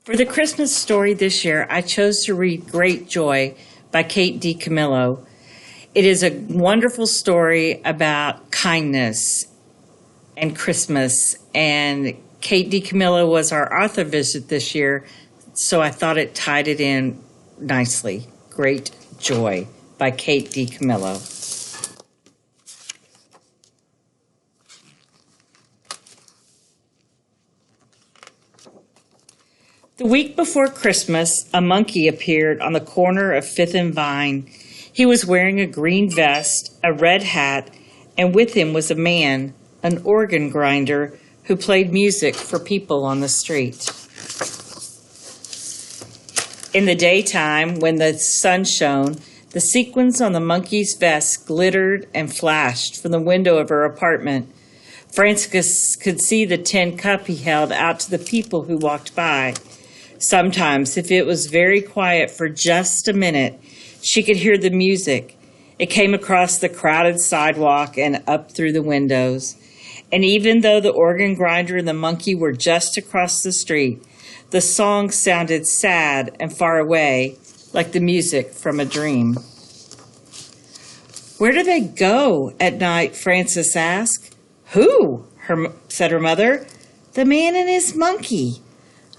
For the Christmas story this year, I chose to read Great Joy by Kate DiCamillo. It is a wonderful story about kindness and Christmas, and Kate DiCamillo was our author visit this year, so I thought it tied it in nicely. Great Joy by Kate DiCamillo. The week before Christmas, a monkey appeared on the corner of Fifth and Vine. He was wearing a green vest, a red hat, and with him was a man, an organ grinder, who played music for people on the street. In the daytime, when the sun shone, the sequins on the monkey's vest glittered and flashed from the window of her apartment. Frances could see the tin cup he held out to the people who walked by. Sometimes, if it was very quiet for just a minute, she could hear the music. It came across the crowded sidewalk and up through the windows. And even though the organ grinder and the monkey were just across the street, the song sounded sad and far away, like the music from a dream. "Where do they go at night?" Frances asked. "Who?" said her mother. "The man and his monkey."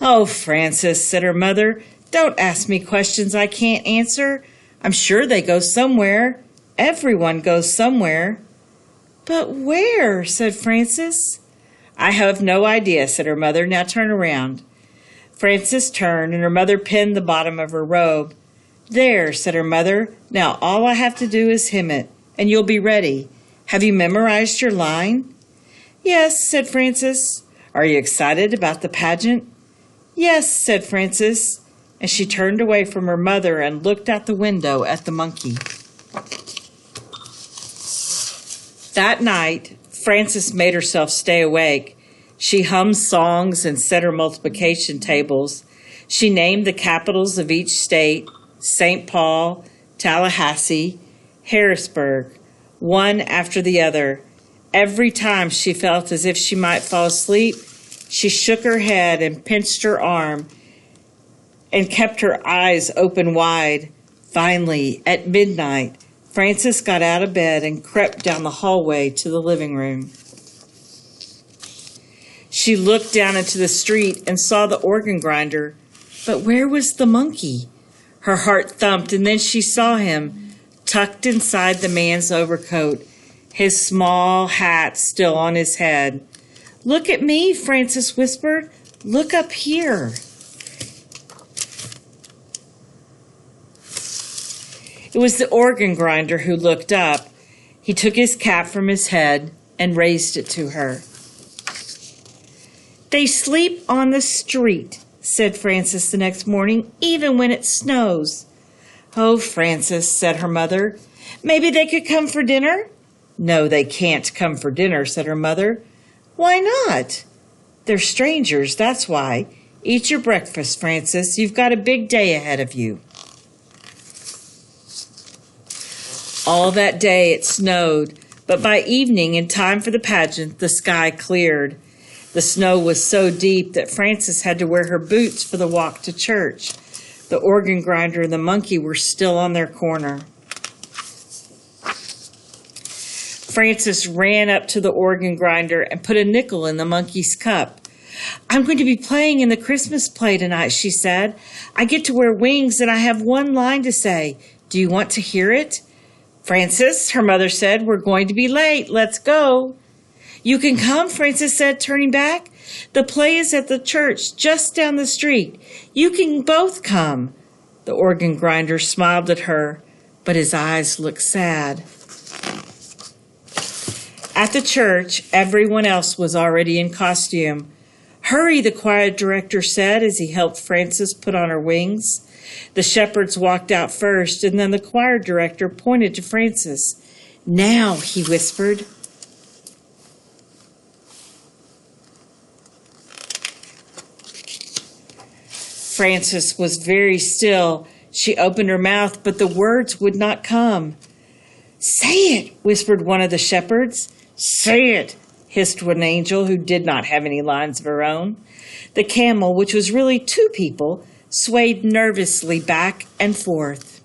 "Oh, Frances," said her mother, "don't ask me questions I can't answer. I'm sure they go somewhere. Everyone goes somewhere." "But where?" said Frances. "I have no idea," said her mother. "Now turn around." Frances turned, and her mother pinned the bottom of her robe. "There," said her mother. "Now all I have to do is hem it, and you'll be ready. Have you memorized your line?" "Yes," said Frances. "Are you excited about the pageant?" "Yes," said Frances, and she turned away from her mother and looked out the window at the monkey. That night, Frances made herself stay awake. She hummed songs and set her multiplication tables. She named the capitals of each state: St. Paul, Tallahassee, Harrisburg, one after the other. Every time she felt as if she might fall asleep, she shook her head and pinched her arm and kept her eyes open wide. Finally, at midnight, Frances got out of bed and crept down the hallway to the living room. She looked down into the street and saw the organ grinder, but where was the monkey? Her heart thumped, and then she saw him, tucked inside the man's overcoat, his small hat still on his head. "Look at me," Frances whispered. "Look up here." It was the organ grinder who looked up. He took his cap from his head and raised it to her. "They sleep on the street," said Frances the next morning, "even when it snows." "Oh, Frances," said her mother, "maybe they could come for dinner?" "No, they can't come for dinner," said her mother. "Why not?" "They're strangers, that's why. Eat your breakfast, Frances. You've got a big day ahead of you." All that day it snowed, but by evening, in time for the pageant, the sky cleared. The snow was so deep that Frances had to wear her boots for the walk to church. The organ grinder and the monkey were still on their corner. Frances ran up to the organ grinder and put a nickel in the monkey's cup. "I'm going to be playing in the Christmas play tonight," she said. "I get to wear wings and I have one line to say. Do you want to hear it?" "Frances," her mother said, "we're going to be late. Let's go." "You can come," Frances said, turning back. "The play is at the church just down the street. You can both come." The organ grinder smiled at her, but his eyes looked sad. At the church, everyone else was already in costume. "Hurry," the choir director said as he helped Frances put on her wings. The shepherds walked out first, and then the choir director pointed to Frances. "Now," he whispered. Frances was very still. She opened her mouth, but the words would not come. "Say it," whispered one of the shepherds. "Say it," hissed one angel who did not have any lines of her own. The camel, which was really two people, swayed nervously back and forth.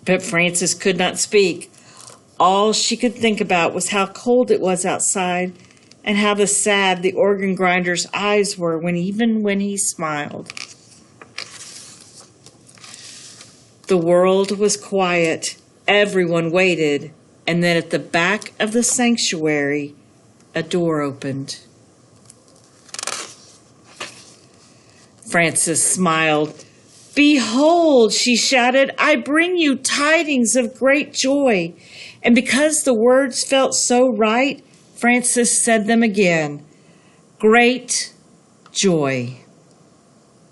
But Frances could not speak. All she could think about was how cold it was outside and how sad the organ grinder's eyes were even when he smiled. The world was quiet. Everyone waited, and then at the back of the sanctuary, a door opened. Frances smiled. "Behold," she shouted, "I bring you tidings of great joy." And because the words felt so right, Frances said them again. Great joy.